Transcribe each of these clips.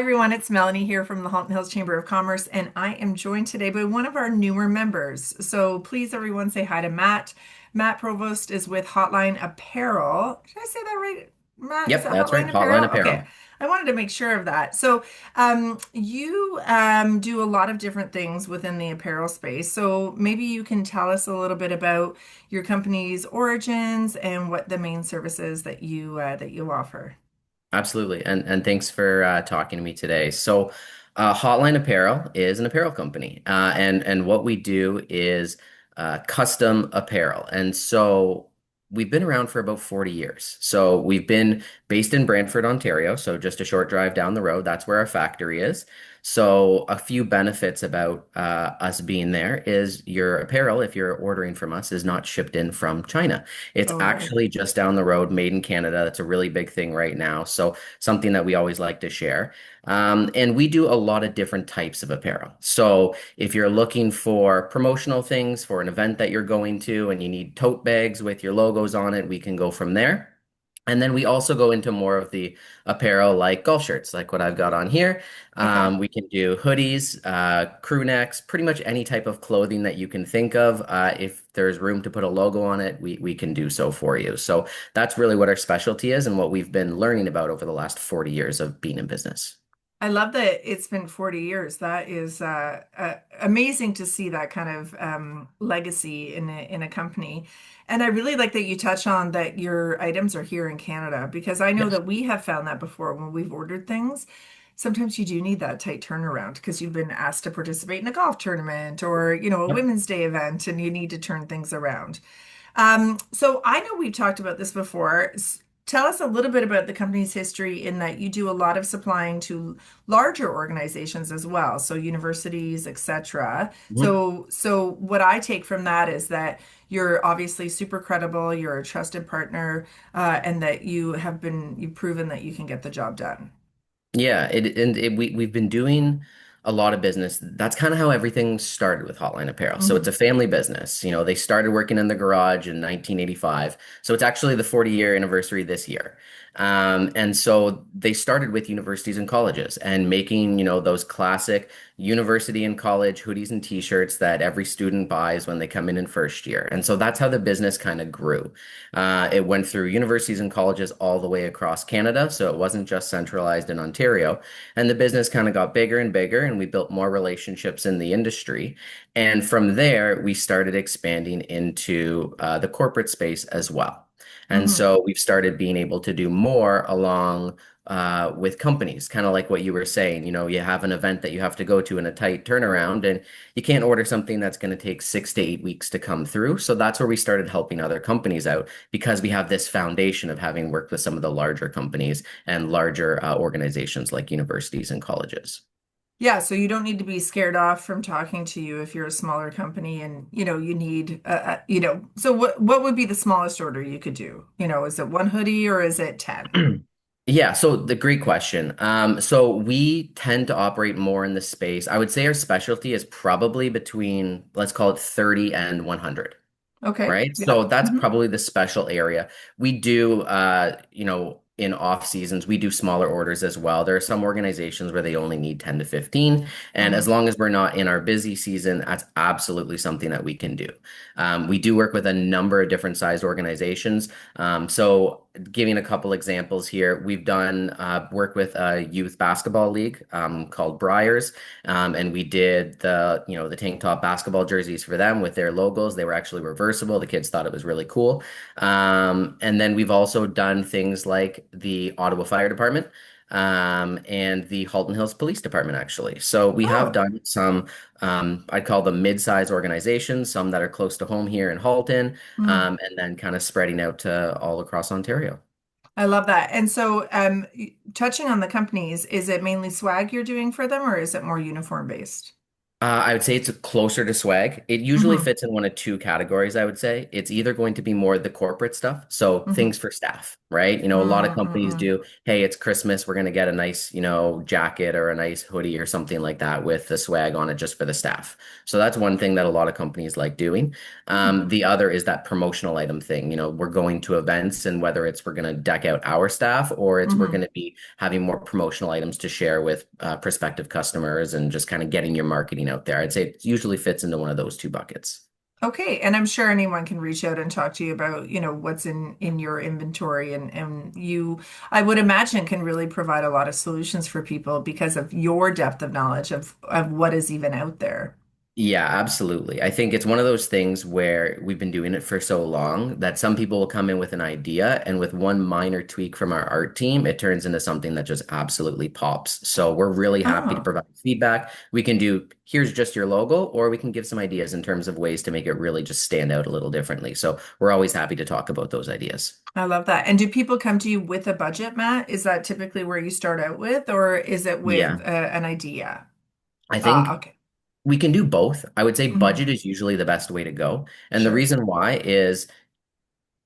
everyone, it's Melanie here from the Halton Hills Chamber of Commerce, and I am joined today by one of our newer members. So please, everyone, say hi to Matt. Matt Provost is with Hotline Apparel. Did I say that right? Matt, is Yep, it that's right. Hotline Hotline Apparel? Okay, Apparel. I wanted to make sure of that. So you do a lot of different things within the apparel space. So maybe you can tell us a little bit about your company's origins and what the main services that you offer. Absolutely. And thanks for talking to me today. Hotline Apparel is an apparel company. And what we do is custom apparel. And so we've been around for about 40 years. So we've been based in Brantford, Ontario, so just a short drive down the road. That's where our factory is. So a few benefits about us being there is your apparel, if you're ordering from us, is not shipped in from China. It's Oh, right. actually just down the road, made in Canada. That's a really big thing right now. So something that we always like to share. And we do a lot of different types of apparel. So if you're looking for promotional things for an event that you're going to and you need tote bags with your logos on it, we can go from there. And then we also go into more of the apparel like golf shirts, like what I've got on here. Okay. We can do hoodies, crew necks, pretty much any type of clothing that you can think of. If there's room to put a logo on it, we can do so for you. So that's really what our specialty is and what we've been learning about over the last 40 years of being in business. I love that it's been 40 years. That is amazing to see that kind of legacy in a company. And I really like that you touch on that your items are here in Canada because I know Yes. that we have found that before when we've ordered things. Sometimes you do need that tight turnaround because you've been asked to participate in a golf tournament or, a Yep. Women's Day event and you need to turn things around. So I know we've talked about this before. Tell us a little bit about the company's history in that you do a lot of supplying to larger organizations as well, so universities, etc. Mhm. So what I take from that is that you're obviously super credible, you're a trusted partner, and that you've proven that you can get the job done. Yeah, we've been doing a lot of business. That's kind of how everything started with Hotline Apparel. So it's Mhm. a family business. You know, they started working in the garage in 1985. So it's actually the 40-year anniversary this year. And so they started with universities and colleges and making, those classic university and college hoodies and t-shirts that every student buys when they come in first year. And so that's how the business kind of grew. It went through universities and colleges all the way across Canada, so it wasn't just centralized in Ontario. And the business kind of got bigger and bigger, and we built more relationships in the industry. And from there, we started expanding into the corporate space as well. And Mhm. so we've started being able to do more along with companies, kind of like what you were saying. You know, you have an event that you have to go to in a tight turnaround, and you can't order something that's going to take 6 to 8 weeks to come through. So that's where we started helping other companies out because we have this foundation of having worked with some of the larger companies and larger organizations like universities and colleges. Yeah, so you don't need to be scared off from talking to you if you're a smaller company and you need so what would be the smallest order you could do? Is it one hoodie or is it 10? Yeah, so the great question. So we tend to operate more in the space. I would say our specialty is probably between, let's call it 30 and 100. Okay. Right? Yeah. So that's Mhm. probably the special area. We do, in off seasons, we do smaller orders as well. There are some organizations where they only need 10 to 15. And as Mhm. long as we're not in our busy season, that's absolutely something that we can do. We do work with a number of different sized organizations. So giving a couple examples here, we've done work with a youth basketball league called Briars. And we did the tank top basketball jerseys for them with their logos. They were actually reversible. The kids thought it was really cool. And then we've also done things like the Ottawa Fire Department, and the Halton Hills Police Department, actually. So we have Oh. done some, I'd call them mid-size organizations, some that are close to home here in Halton, Mhm. and then kind of spreading out to all across Ontario. I love that. And so touching on the companies, is it mainly swag you're doing for them or is it more uniform based? I would say it's closer to swag. It usually Hmm. fits in one of two categories, I would say. It's either going to be more the corporate stuff, so Hmm. things for staff, right? A lot of companies Mm-mm-mm. do, hey, it's Christmas, we're going to get a nice, jacket or a nice hoodie or something like that with the swag on it just for the staff. So that's one thing that a lot of companies like doing. Mm. The other is that promotional item thing. We're going to events, and whether it's we're going to deck out our staff or it's we're Hmm. going to be having more promotional items to share with prospective customers and just kind of getting your marketing out there. I'd say it usually fits into one of those two buckets. Okay, and I'm sure anyone can reach out and talk to you about, what's in your inventory and you, I would imagine, can really provide a lot of solutions for people because of your depth of knowledge of what is even out there. Yeah, absolutely. I think it's one of those things where we've been doing it for so long that some people will come in with an idea, and with one minor tweak from our art team, it turns into something that just absolutely pops. So we're really happy to Oh, provide feedback. We can do, here's just your logo, or we can give some ideas in terms of ways to make it really just stand out a little differently. So we're always happy to talk about those ideas. I love that. And do people come to you with a budget, Matt? Is that typically where you start out with, or is it with Yeah, an idea? I Ah, think okay. we can do both. I would say Hmm. budget is usually the best way to go. And the Sure. reason why is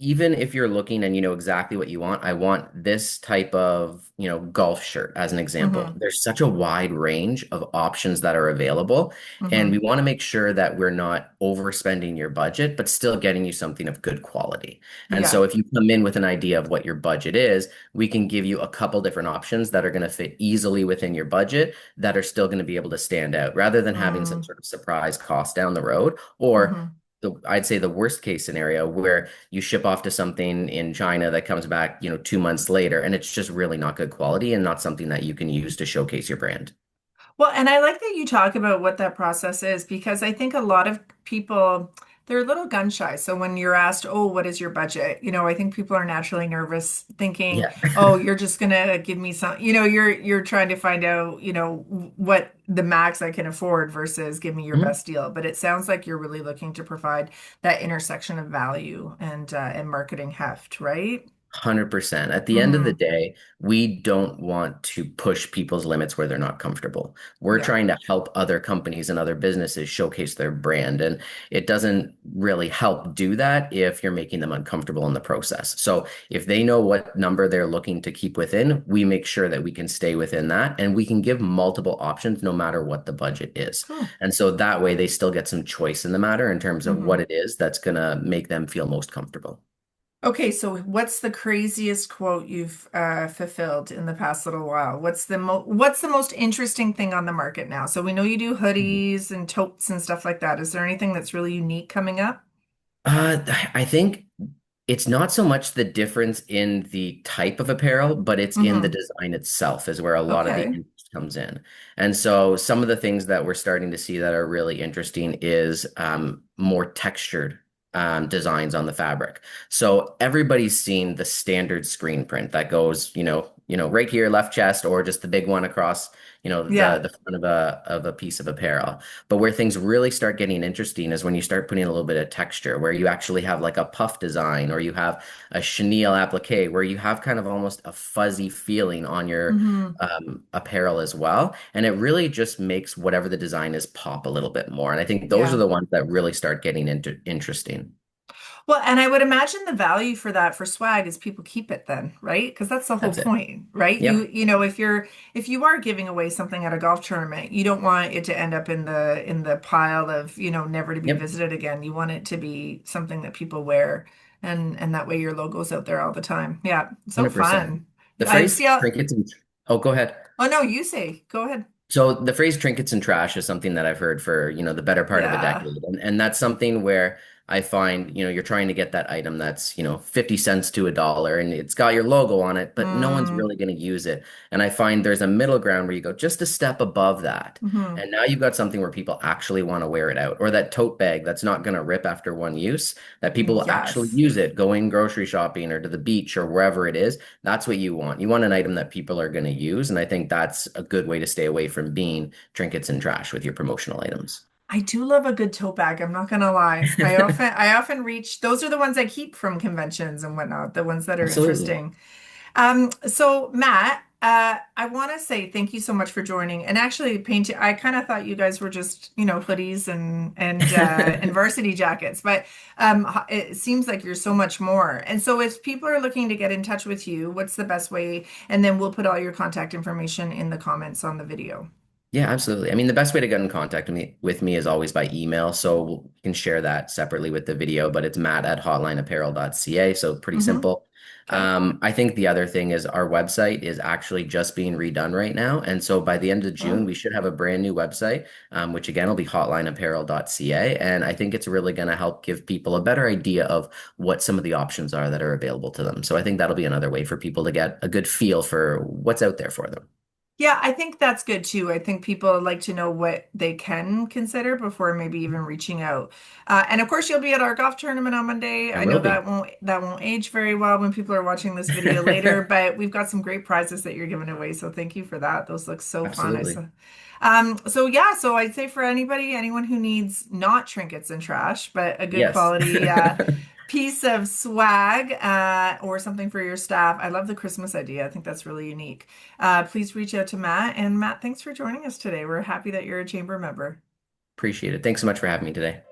even if you're looking and you know exactly what you want, I want this type of, golf shirt as an example. Hmm. There's such a wide range of options that are available, and we Hmm. want to make sure that we're not overspending your budget, but still getting you something of good quality. And so Yeah. if you come in with an idea of what your budget is, we can give you a couple different options that are going to fit easily within your budget that are still going to be able to stand out rather than having some Mm. sort of surprise cost down the road or Hmm. I'd say the worst case scenario where you ship off to something in China that comes back, 2 months later, and it's just really not good quality and not something that you can use to showcase your brand. Well, and I like that you talk about what that process is because I think a lot of people, they're a little gun shy. So when you're asked, "Oh, what is your budget?" I think people are naturally nervous thinking, Yeah, "Oh, you're just gonna give me some," you're trying to find out, what the max I can afford versus give me your Mhm. best deal. But it sounds like you're really looking to provide that intersection of value and marketing heft, right? 100%. At the end of the Hmm. day, we don't want to push people's limits where they're not comfortable. We're Yeah. trying to help other companies and other businesses showcase their brand. And it doesn't really help do that if you're making them uncomfortable in the process. So if they know what number they're looking to keep within, we make sure that we can stay within that and we can give multiple options no matter what the budget is. Cool. And so that way they still get some choice in the matter in terms of what Hmm. it is that's going to make them feel most comfortable. Okay, so what's the craziest quote you've fulfilled in the past little while? What's the most interesting thing on the market now? So we know you do hoodies and totes and stuff like that. Is there anything that's really unique coming up? I think it's not so much the difference in the type of apparel, but it's in the Hmm. design itself is where a lot of the Okay. interest comes in. And so some of the things that we're starting to see that are really interesting is more textured designs on the fabric. So everybody's seen the standard screen print that goes, right here, left chest, or just the big one across, the Yeah. the front of a piece of apparel. But where things really start getting interesting is when you start putting a little bit of texture, where you actually have like a puff design or you have a chenille applique, where you have kind of almost a fuzzy feeling on your Hmm. apparel as well. And it really just makes whatever the design is pop a little bit more. And I think those are Yeah. the ones that really start getting into interesting. Well, and I would imagine the value for that for swag is people keep it then, right? Because that's the whole That's it. point, right? You Yep, you know, if you are giving away something at a golf tournament, you don't want it to end up in the pile of, never to be yep, visited again. You want it to be something that people wear and that way your logo's out there all the time. Yeah, so 100%. fun. The I phrase see how, trinkets and oh, go ahead. oh no, you say, go ahead. So the phrase trinkets and trash is something that I've heard for, the better part of a Yeah. decade. And that's something where I find, you're trying to get that item that's, 50 cents to $1 and it's got your logo on it, but no one's Mm, really going to use it. And I find there's a middle ground where you go just a step above that. hmm. And now you've got something where people actually want to wear it out, or that tote bag that's not going to rip after one use, that people will actually Yes. use it going grocery shopping or to the beach or wherever it is. That's what you want. You want an item that people are going to use. And I think that's a good way to stay away from being trinkets and trash with your promotional items. I do love a good tote bag. I'm not gonna lie. I often reach, those are the ones I keep from conventions and whatnot, the ones that are Absolutely. interesting. So Matt, I want to say thank you so much for joining. And actually, painting. I kind of thought you guys were just, hoodies and varsity jackets, but it seems like you're so much more. And so, if people are looking to get in touch with you, what's the best way? And then we'll put all your contact information in the comments on the video. Yeah, absolutely. I mean, the best way to get in contact with me is always by email. So you can share that separately with the video, but it's matt@hotlineapparel.ca. So pretty Mm-hmm. simple. Okay. I think the other thing is our website is actually just being redone right now. And so by the end of June, Oh. we should have a brand new website, which again will be hotlineapparel.ca. And I think it's really going to help give people a better idea of what some of the options are that are available to them. So I think that'll be another way for people to get a good feel for what's out there for them. Yeah, I think that's good too. I think people like to know what they can consider before maybe even reaching out. And of course, you'll be at our golf tournament on Monday. I I know will be. that won't age very well when people are watching this video later, but we've got some great prizes that you're giving away. So thank you for that. Those look so fun. I Absolutely. saw. So yeah, so I'd say for anyone who needs not trinkets and trash, but a good Yes. quality piece of swag or something for your staff. I love the Christmas idea. I think that's really unique. Please reach out to Matt. And Matt, thanks for joining us today. We're happy that you're a chamber member. Appreciate it. Thanks so much for having me today.